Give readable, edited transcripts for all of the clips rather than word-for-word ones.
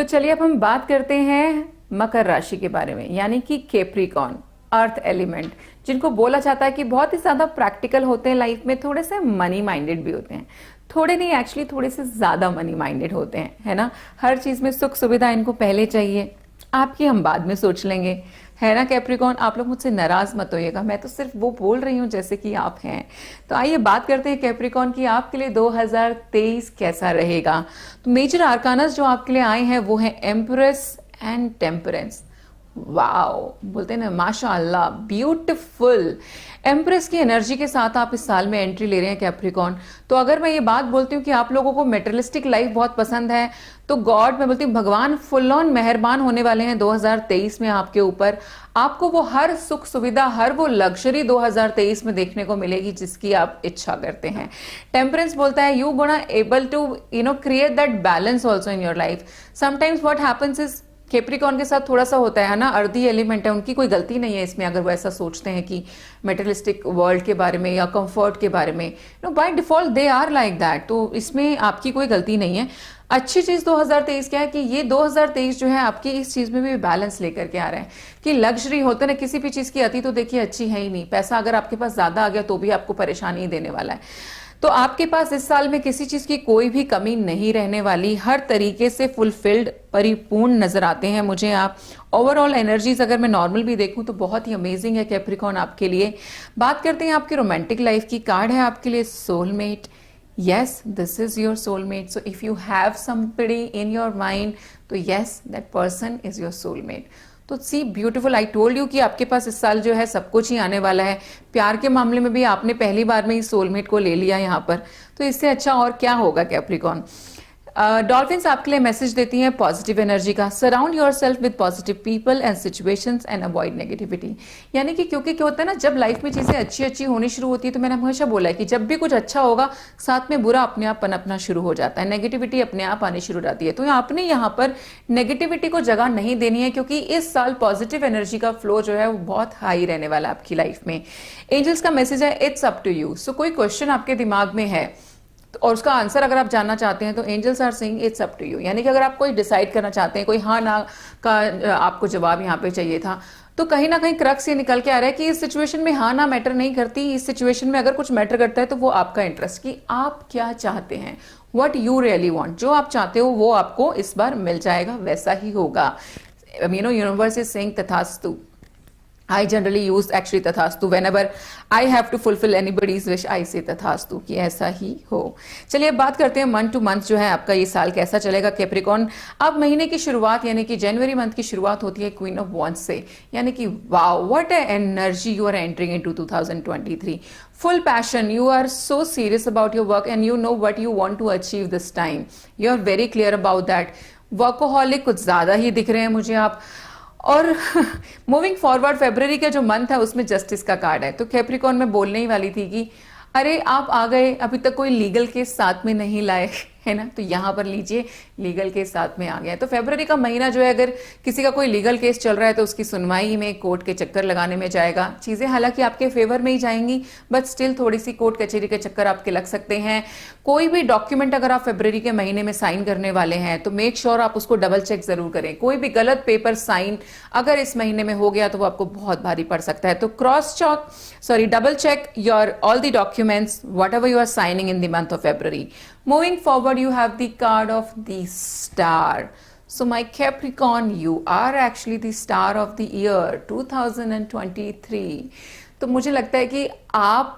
तो चलिए अब हम बात करते हैं मकर राशि के बारे में, यानी कि कैप्रिकॉर्न, अर्थ एलिमेंट, जिनको बोला जाता है कि बहुत ही ज्यादा प्रैक्टिकल होते हैं लाइफ में, थोड़े से मनी माइंडेड भी होते हैं। थोड़े नहीं, एक्चुअली थोड़े से ज्यादा मनी माइंडेड होते हैं, है ना। हर चीज में सुख सुविधा इनको पहले चाहिए, आपकी हम बाद में सोच लेंगे, है ना। कैप्रिकॉर्न, आप लोग मुझसे नाराज मत होइएगा, मैं तो सिर्फ वो बोल रही हूँ जैसे कि आप हैं। तो आइए बात करते हैं कैप्रिकॉर्न की आपके लिए 2023 कैसा रहेगा। तो मेजर आर्कानस जो आपके लिए आए हैं वो है एम्प्रेस एंड टेम्परेंस। वाओ, बोलते हैं ना माशाअल्लाह, ब्यूटीफुल। एम्प्रेस की एनर्जी के साथ आप इस साल में एंट्री ले रहे हैं कैप्रिकॉर्न। तो अगर मैं ये बात बोलती हूँ कि आप लोगों को मेटेरियलिस्टिक लाइफ बहुत पसंद है, तो गॉड, मैं बोलती हूँ भगवान फुल ऑन मेहरबान होने वाले हैं 2023 में आपके ऊपर। आपको वो हर सुख सुविधा, हर वो लग्जरी 2023 में देखने को मिलेगी जिसकी आप इच्छा करते हैं। टेम्परेंस बोलता है you gonna able to create that balance also in your life. Sometimes what happens is, Capricorn के साथ थोड़ा सा होता है ना, अर्दी एलिमेंट है, उनकी कोई गलती नहीं है इसमें अगर वो ऐसा सोचते हैं कि मेटेरियलिस्टिक वर्ल्ड के बारे में या कंफर्ट के बारे में, by default they are like that. तो इसमें आपकी कोई गलती नहीं है। अच्छी चीज 2023 क्या है कि ये 2023 जो है आपकी इस चीज में भी बैलेंस लेकर के आ रहा है कि लग्जरी होते ना, किसी भी चीज की अति तो देखिए अच्छी है ही नहीं। पैसा अगर आपके पास ज्यादा आ गया तो भी आपको परेशानी ही देने वाला है। तो आपके पास इस साल में किसी चीज की कोई भी कमी नहीं रहने वाली, हर तरीके से फुलफिल्ड, परिपूर्ण नजर आते हैं मुझे आप। ओवरऑल एनर्जीज अगर मैं नॉर्मल भी देखूं तो बहुत ही अमेजिंग है कैप्रिकॉर्न आपके लिए। बात करते हैं आपकी रोमांटिक लाइफ की। कार्ड है आपके लिए soulmate. yes, this is your soulmate. So if you have somebody in your mind, तो yes, that person is your soulmate. तो सी ब्यूटीफुल, आई टोल्ड यू कि आपके पास इस साल जो है सब कुछ ही आने वाला है। प्यार के मामले में भी आपने पहली बार में ही सोलमेट को ले लिया यहाँ पर, तो इससे अच्छा और क्या होगा कैप्रिकॉर्न। डॉल्फिन्स आपके लिए मैसेज देती हैं पॉजिटिव एनर्जी का। Surround your self with positive people and situations and avoid negativity. यानी कि क्योंकि क्या होता है ना, जब लाइफ में चीजें अच्छी अच्छी होनी शुरू होती है, तो मैंने हमेशा बोला है कि जब भी कुछ अच्छा होगा साथ में बुरा अपने आप पनपना शुरू हो जाता है, नेगेटिविटी अपने आप आनी शुरू हो जाती है। तो आपने यहाँ पर नेगेटिविटी को जगह नहीं देनी है, क्योंकि इस साल पॉजिटिव एनर्जी का फ्लो जो है वो बहुत हाई रहने वाला है आपकी लाइफ में। एंजल्स का मैसेज है इट्स अप टू यू। सो कोई क्वेश्चन आपके दिमाग में है और उसका आंसर अगर आप जानना चाहते हैं तो angels are saying it's up to you. यानी कि अगर आप कोई डिसाइड करना चाहते हैं, कोई हाँ ना का आपको जवाब यहाँ पे चाहिए था, तो कहीं ना कहीं क्रक्स ये निकल के आ रहा है कि इस सिचुएशन में हाँ ना मैटर नहीं करती। इस सिचुएशन में अगर कुछ मैटर करता है तो वो आपका इंटरेस्ट, कि आप क्या चाहते हैं, व्हाट यू रियली वांट। जो आप चाहते हो वो आपको इस बार मिल जाएगा, वैसा ही होगा। यूनिवर्स इज सेइंग तथास्तु। I generally use actually तथास्तु whenever I have to fulfill anybody's wish, I say तथास्तु, कि ऐसा ही हो। चलिए अब बात करते हैं मंथ टू मंथ जो है आपका ये साल कैसा चलेगा कैप्रिकॉर्न। अब महीने की शुरुआत यानी कि जनवरी मंथ की शुरुआत होती है क्वीन ऑफ वॉन्ड्स से, यानी कि wow what energy you are entering into 2023। Full passion, you are so serious about your work and you know what you want to achieve this time, you are very clear about that. Workaholic कुछ ज्यादा ही दिख रहे हैं मुझे आप। और moving forward, February का जो मंथ है उसमें जस्टिस का कार्ड है। तो कैप्रिकॉर्न में बोलने ही वाली थी कि अरे आप आ गए, अभी तक कोई लीगल केस साथ में नहीं लाए, है ना, तो यहां पर लीजिए लीगल केस साथ में आ गया है। तो फरवरी का महीना जो है, अगर किसी का कोई लीगल केस चल रहा है तो उसकी सुनवाई में, कोर्ट के चक्कर लगाने में जाएगा। चीजें हालांकि आपके फेवर में ही जाएंगी, बट स्टिल थोड़ी सी कोर्ट कचहरी के चक्कर आपके लग सकते हैं। कोई भी डॉक्यूमेंट अगर आप फरवरी के महीने में साइन करने वाले हैं तो मेक श्योर आप उसको डबल चेक जरूर करें। कोई भी गलत पेपर साइन अगर इस महीने में हो गया तो वो आपको बहुत भारी पड़ सकता है। तो double check your all the documents whatever you are signing in the month of February. Moving forward, you have the card of the star. So my Capricorn, you are actually the star of the year 2023. तो मुझे लगता है कि आप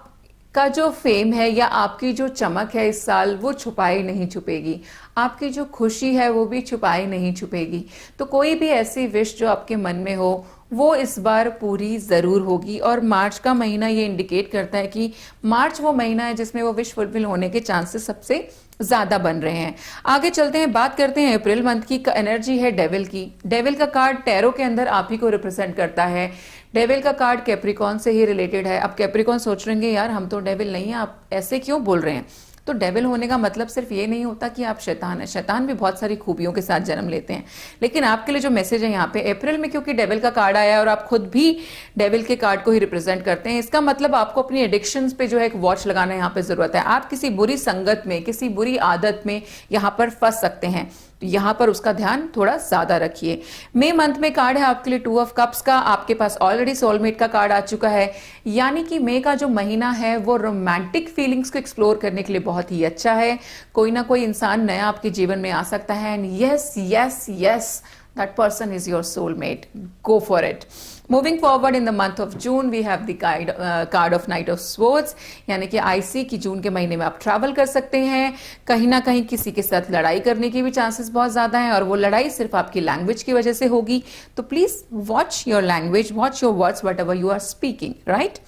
का जो fame है या आपकी जो चमक है इस साल, वो छुपाई नहीं छुपेगी। आपकी जो खुशी है वो भी छुपाई नहीं छुपेगी। तो कोई भी ऐसी विश जो आपके मन में हो वो इस बार पूरी जरूर होगी। और मार्च का महीना ये इंडिकेट करता है कि मार्च वो महीना है जिसमें वो विश फुलफिल होने के चांसेस सबसे ज्यादा बन रहे हैं। आगे चलते हैं, बात करते हैं अप्रैल मंथ की। एनर्जी है डेविल की। डेविल का कार्ड टैरो के अंदर आप ही को रिप्रेजेंट करता है। डेविल का कार्ड कैप्रिकॉर्न से ही रिलेटेड है। अब कैप्रिकॉर्न सोच रहे हैं यार हम तो डेविल नहीं है, आप ऐसे क्यों बोल रहे हैं। तो डेविल होने का मतलब सिर्फ ये नहीं होता कि आप शैतान है। शैतान भी बहुत सारी खूबियों के साथ जन्म लेते हैं। लेकिन आपके लिए जो मैसेज है यहाँ पे अप्रैल में, क्योंकि डेविल का कार्ड आया और आप खुद भी डेविल के कार्ड को ही रिप्रेजेंट करते हैं, इसका मतलब आपको अपनी एडिक्शंस पे जो है एक वॉच लगाना यहाँ पे जरूरत है। आप किसी बुरी संगत में, किसी बुरी आदत में यहाँ पर फंस सकते हैं, यहाँ पर उसका ध्यान थोड़ा ज्यादा रखिए। मई मंथ में कार्ड है आपके लिए 2 ऑफ कप्स का, आपके पास ऑलरेडी सोलमेट का कार्ड आ चुका है, यानी कि मई का जो महीना है वो रोमांटिक फीलिंग्स को एक्सप्लोर करने के लिए बहुत ही अच्छा है। कोई ना कोई इंसान नया आपके जीवन में आ सकता है, and yes yes yes, that person is your soulmate. Go for it. Moving forward in the month of June, we have the card of Knight of Swords, यानी कि IC की जून के महीने में आप ट्रैवल कर सकते हैं। कहीं ना कहीं किसी के साथ लड़ाई करने की भी चांसेस बहुत ज्यादा हैं, और वो लड़ाई सिर्फ आपकी लैंग्वेज की वजह से होगी। तो please watch your language, watch your words, whatever you are speaking, right.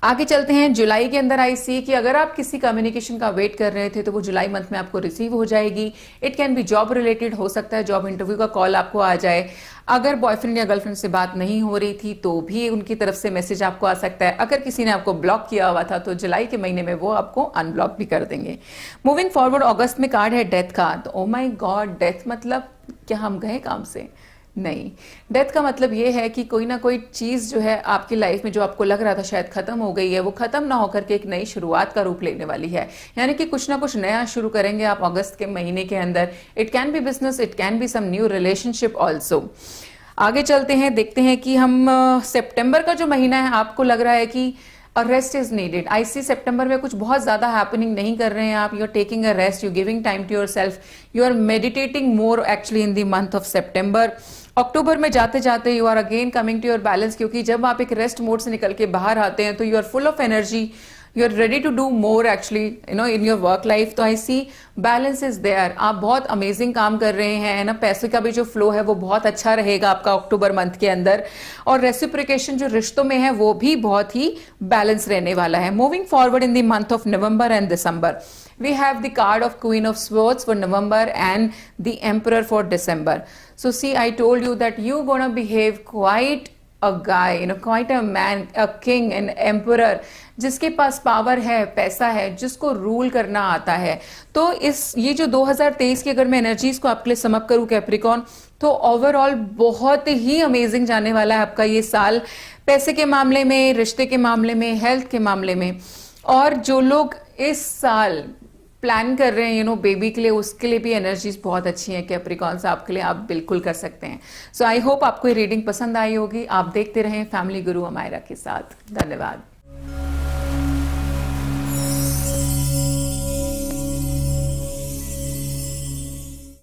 आगे चलते हैं। जुलाई के अंदर आई सी कि अगर आप किसी कम्युनिकेशन का वेट कर रहे थे तो वो जुलाई मंथ में आपको रिसीव हो जाएगी। It can B job related, हो सकता है जॉब इंटरव्यू का कॉल आपको आ जाए। अगर बॉयफ्रेंड या गर्लफ्रेंड से बात नहीं हो रही थी तो भी उनकी तरफ से मैसेज आपको आ सकता है। अगर किसी ने आपको ब्लॉक किया हुआ था तो जुलाई के महीने में वो आपको अनब्लॉक भी कर देंगे। मूविंग फॉरवर्ड, अगस्त में कार्ड है डेथ का। तो ओ माय गॉड, डेथ मतलब क्या हम गए काम से? नहीं, डेथ का मतलब ये है कि कोई ना कोई चीज जो है आपकी लाइफ में जो आपको लग रहा था शायद खत्म हो गई है, वो खत्म ना होकर के एक नई शुरुआत का रूप लेने वाली है। यानी कि कुछ ना कुछ नया शुरू करेंगे आप अगस्त के महीने के अंदर। It can be business, it can be some new relationship also. आगे चलते हैं, देखते हैं कि हम सितंबर का जो महीना है आपको लग रहा है कि रेस्ट इज नीडेड। आई सी सितंबर में कुछ बहुत ज्यादा हैपनिंग नहीं कर रहे हैं आप। You are taking a rest, you giving time to your self, you are meditating more actually in the month of सितंबर। अक्टूबर में जाते जाते you are again coming to your balance, क्योंकि जब आप एक रेस्ट मोड से निकल के बाहर आते हैं तो you are full of energy, you are ready to do more actually in your work life. तो I see balance is there, आप बहुत अमेजिंग काम कर रहे हैं, है ना। पैसे का भी जो फ्लो है वो बहुत अच्छा रहेगा आपका अक्टूबर मंथ के अंदर, और रेसिप्रिकेशन जो रिश्तों में है वो भी बहुत ही बैलेंस रहने वाला है। Moving forward in the month of November and December, we have the card of Queen of Swords for November and the Emperor for December. So see, I told you that you're gonna behave quite a guy, quite a man, a king, an emperor, जिसके पास power है, पैसा है, जिसको rule करना आता है। तो ये जो 2023 की अगर मैं एनर्जीज को आपके लिए समअप करूं कैप्रिकॉर्न, तो ओवरऑल बहुत ही अमेजिंग जाने वाला है आपका ये साल, पैसे के मामले में, रिश्ते के मामले में, हेल्थ के मामले में। और जो लोग इस साल प्लान कर रहे हैं बेबी के लिए, उसके लिए भी एनर्जीज बहुत अच्छी हैं कैप्रिकॉर्न्स, आपके लिए आप बिल्कुल कर सकते हैं। सो आई होप आपको ये रीडिंग पसंद आई होगी। आप देखते रहें फैमिली गुरु अमायरा के साथ। धन्यवाद।